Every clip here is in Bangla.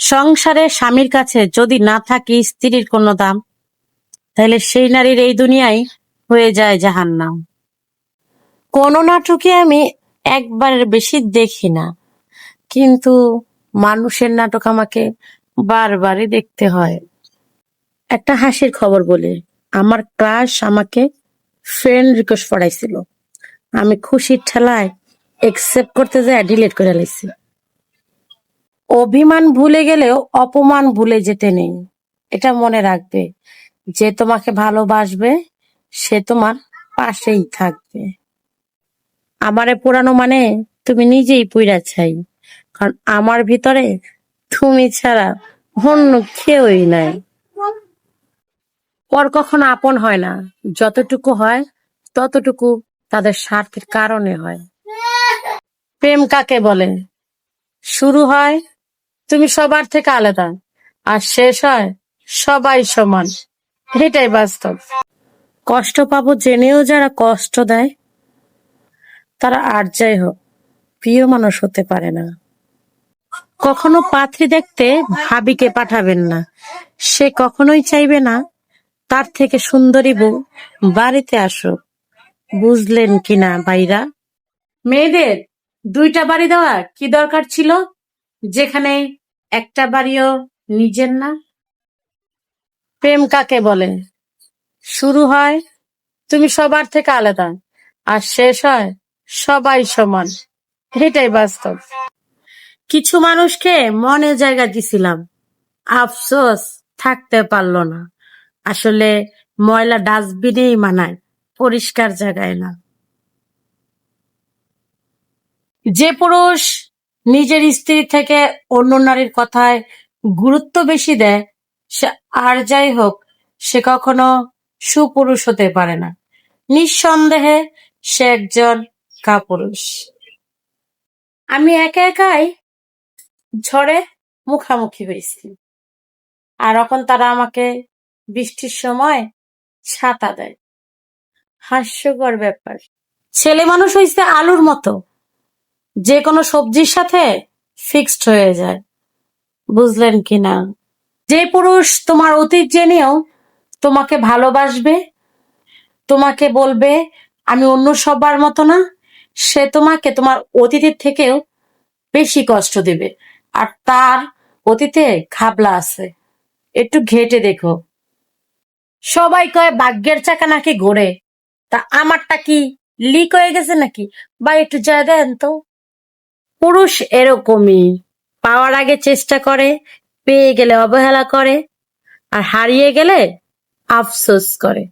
সংসারে স্বামীর কাছে যদি না থাকে স্ত্রীর কোনো দাম, তাহলে সেই নারীর এই দুনিয়ায় হয়ে যায় জাহান্নাম। কোনো নাটকে আমি একবারের বেশি দেখি না, কিন্তু মানুষের নাটক আমাকে বারবারই দেখতে হয়। একটা হাসির খবর বলি, আমার ক্রাশ আমাকে ফ্রেন্ড রিকোয়েস্ট পড়াইছিল। আমি খুশির ঠেলায় একসেপ্ট করতে যায় ডিলিট করে লাইছি। অভিমান ভুলে গেলেও অপমান ভুলে যেতে নেই, এটা মনে রাখবে। যে তোমাকে ভালোবাসবে সে তোমার পাশেই থাকবে। আমারে পোড়ানো মানে তুমি নিজেই পুইরা ছাই, কারণ আমার ভিতরে তুমি ছাড়া অন্য কেউই নাই। পর কখনো আপন হয় না, যতটুকু হয় ততটুকু তাদের স্বার্থের কারণে হয়। প্রেম কাকে বলে? শুরু হয় তুমি সবার থেকে আলাদা, আর শেষ হয় সবাই সমান। এটাই বাস্তব। কষ্ট পাবো জেনেও যারা কষ্ট দেয়, তারা আর যাই হোক প্রিয় মানুষ হতে পারে না। কখনো পাত্রী দেখতে ভাবিকে পাঠাবেন না, সে কখনোই চাইবে না তার থেকে সুন্দরী বউ বাড়িতে আসুক। বুঝলেন কিনা ভাইরা? মেয়েদের দুইটা বাড়ি দেওয়া কি দরকার ছিল, যেখানে একটা বাড়িও নিজের না? প্রেম কাকে বলে? শুরু হয় তুমি সবার থেকে আলাদা, আর শেষ হয় সবাই সমান। এটাই বাস্তব। কিছু মানুষকে মনে জায়গা দিছিলাম, আফসোস থাকতে পারলো না। আসলে ময়লা ডাস্টবিনেই মানায়, পরিষ্কার জায়গায় না। যে পুরুষ নিজের স্ত্রী থেকে অন্য নারীর কথায় গুরুত্ব বেশি দেয়, সে আর যাই হোক সে কখনো সুপুরুষ হতে পারে না। নিঃসন্দেহে সে একজন কাপুরুষ। আমি একা একাই ঝড়ে মুখামুখি হয়েছি, আর এখন তারা আমাকে বৃষ্টির সময় ছাতা দেয়। হাস্যকর ব্যাপার। ছেলে মানুষ হইছে আলুর মতো, যে কোনো সবজির সাথে ফিক্সড হয়ে যায়। বুঝলেন কিনা? যে পুরুষ তোমার অতীত জেনেও তোমাকে ভালোবাসবে, তোমাকে বলবে আমি অন্য সবার মতো না, সে তোমাকে তোমার অতীতের থেকেও বেশি কষ্ট দেবে। আর তার অতীতে খাবলা আছে, একটু ঘেটে দেখো। সবাই কয় ভাগ্যের চাকা নাকি ঘোরে, তা আমারটা কি লিক হয়ে গেছে নাকি? বা একটু যা দেন তো। পুরুষ এরকমই, পাওয়ার আগে চেষ্টা করে, পেয়ে গেলে অবহেলা করে, আর হারিয়ে গেলে আফসোস করে,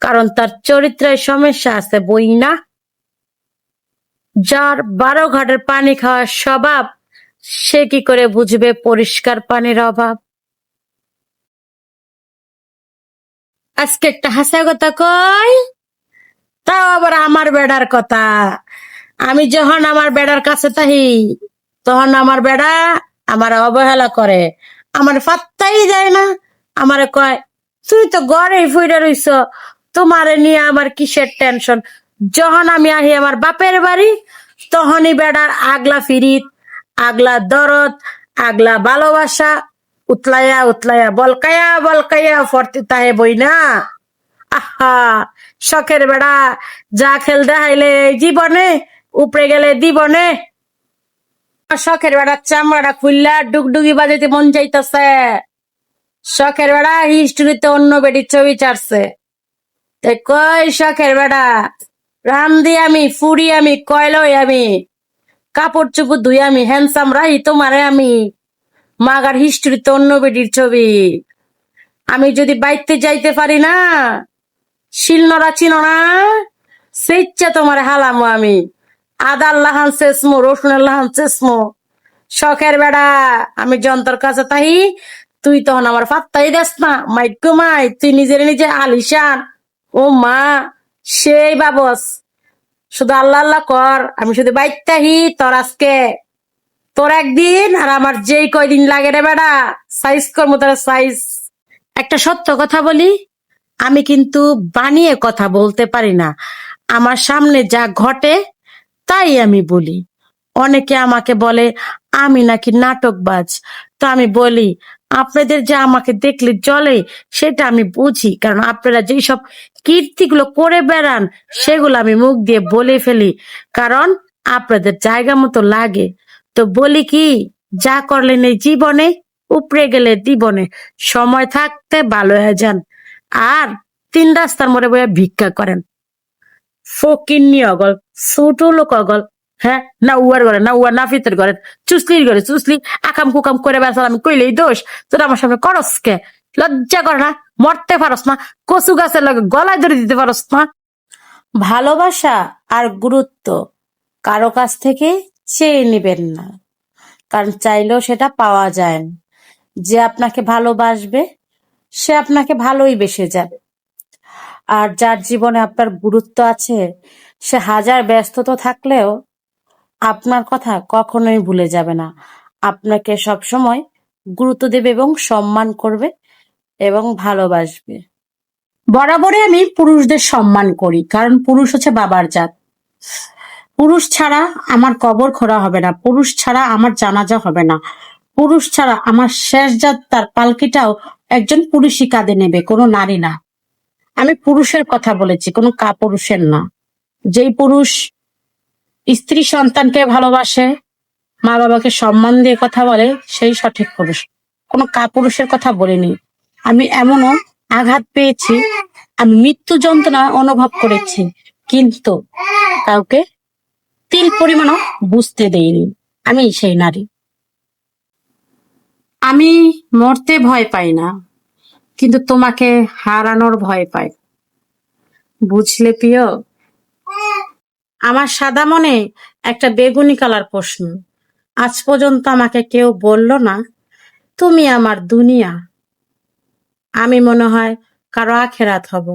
কারণ তার চরিত্রের সমস্যা আছে বই না। যার 12 ঘাটের পানি খাওয়ার স্বভাব, সে কি করে বুঝবে পরিষ্কার পানির অভাব? আজকে একটা হাসা কথা কই, তাও আবার আমার বেড়ার কথা। আমি যখন আমার বেড়ার কাছে থাকি, তখন আমার বেড়া আমার অবহেলা করে, আমার পাত্তাই দেয় না। আমারে কয় তুই তো ঘরে ফুইরা রইছ, তোমারে নিয়ে আমার কিসের টেনশন। যখন আমি আহি আমার বাপের বাড়ি, তখনই বেড়ার আগলা ফিরিত, আগলা দরদ, আগলা ভালোবাসা উতলাইয়া উতলাইয়া বলকাইয়া বলকাইয়া ফর্তি তাহে বই না। আহা, শখের বেড়া যা খেল দেখাইলে জীবনে, উপরে গেলে দিবনে। শখের বেড়া চামড়াটা খুললা ডুগডুগি বাজাইতে মন যাইতেছে। শখের বেড়া হিস্ট্রিতে অন্য বেটির ছবি চাটছে। কই শখের বেড়া, রান্ধি আমি, ফুড়ি আমি, কয়লই আমি, কাপড় চুপুর ধুই আমি, হ্যান্ডসাম রাহি তোমারে আমি। মাগার হিস্ট্রিতে অন্য বেটির ছবি। আমি যদি বাইতে যাইতে পারি না, শিলনোড়া চিনো না, সেইচ্ছা তোমার হালামো আমি। আদার লাহান চেসমো, রসুনের লাহান চেসমো। শখের বেড়া আমি যন্ত্র কাছে তাই, তুই তখন আমার পাত্তাই দেস না। মাইকো মাই, তুই নিজের নিজে আলিশান। ও মা, সেই বাবস, শুধু আল্লাহ আল্লাহ কর। আমি শুধু বাইতাহি তোর আজকে, তোর একদিন আর আমার যেই কয়দিন লাগে রে বেড়া, সাইজ কর মতো সাইজ। একটা সত্য কথা বলি, আমি কিন্তু বানিয়ে কথা বলতে পারি না। আমার সামনে যা ঘটে তাই আমি বলি। অনেকে আমাকে বলে আমি নাকি নাটকবাজ, তো আমি বলি, আপনাদের যে আমাকে দেখলে চলে সেটা আমি বুঝি, কারণ আপনারা যেই সব কীর্তিগুলো করে বেড়ান সেগুলো আমি মুখ দিয়ে বলে ফেলি, কারণ আপনাদের জায়গা মতো লাগে। তো বলি কি, যা করলেন এই জীবনে, উপরে গেলে জীবনে সময় থাকতে ভালো হয়ে যান, আর তিন রাস্তার মোড়ে বইয়া ভিক্ষা করেন। ফকিন্নি অগল, ছোট লোক অগল। হ্যাঁ, না উয়ার ঘরে, না উয়ার নাফিতের ঘরে, চুসলির ঘরে চুসলি আকাম কুকাম করে বেড়াল, আমি কইলেই দোষ। তোর আমার সামনে করস কে? লজ্জা করে না? মরতে পারস না? কচু গাছের লগে গলায় ধরে দিতে পারস না? ভালোবাসা আর গুরুত্ব কারো কাছ থেকে চেয়ে নিবেন না, কারণ চাইলেও সেটা পাওয়া যায় না। যে আপনাকে ভালোবাসবে সে আপনাকে ভালোই বেসে যাবে, আর যার জীবনে আপনার গুরুত্ব আছে সে হাজার ব্যস্ততা থাকলেও আপনার কথা কখনোই ভুলে যাবে না, আপনাকে সবসময় গুরুত্ব দেবে এবং সম্মান করবে এবং ভালোবাসবে। বরাবরই আমি পুরুষদের সম্মান করি, কারণ পুরুষ হচ্ছে বাবার জাত। পুরুষ ছাড়া আমার কবর খোঁড়া হবে না, পুরুষ ছাড়া আমার জানাজা হবে না, পুরুষ ছাড়া আমার শেষ যাত্রার পালকিটাও একজন পুরুষই কাঁধে নেবে, কোনো নারী না। আমি পুরুষের কথা বলেছি, কোনো কাপুরুষের না। যেই পুরুষ স্ত্রী সন্তানকে ভালোবাসে, মা বাবাকে সম্মান দিয়ে কথা বলে, সেই সঠিক পুরুষ, কোনো কাপুরুষের কথা বলিনি। আমি এমনও আঘাত পেয়েছি, আমি মৃত্যু যন্ত্রণা অনুভব করেছি, কিন্তু কাউকে তিল পরিমাণও বুঝতে দেইনি। আমি সেই নারী। আমি মরতে ভয় পাই না, কিন্তু তোমাকে হারানোর ভয় পাই, বুঝলে প্রিয়? আমার সাদা মনে একটা বেগুনি কালার প্রশ্ন। আজ পর্যন্ত আমাকে কেউ বলল না তুমি আমার দুনিয়া। আমি মনে হয় কারো আখেরাত হব।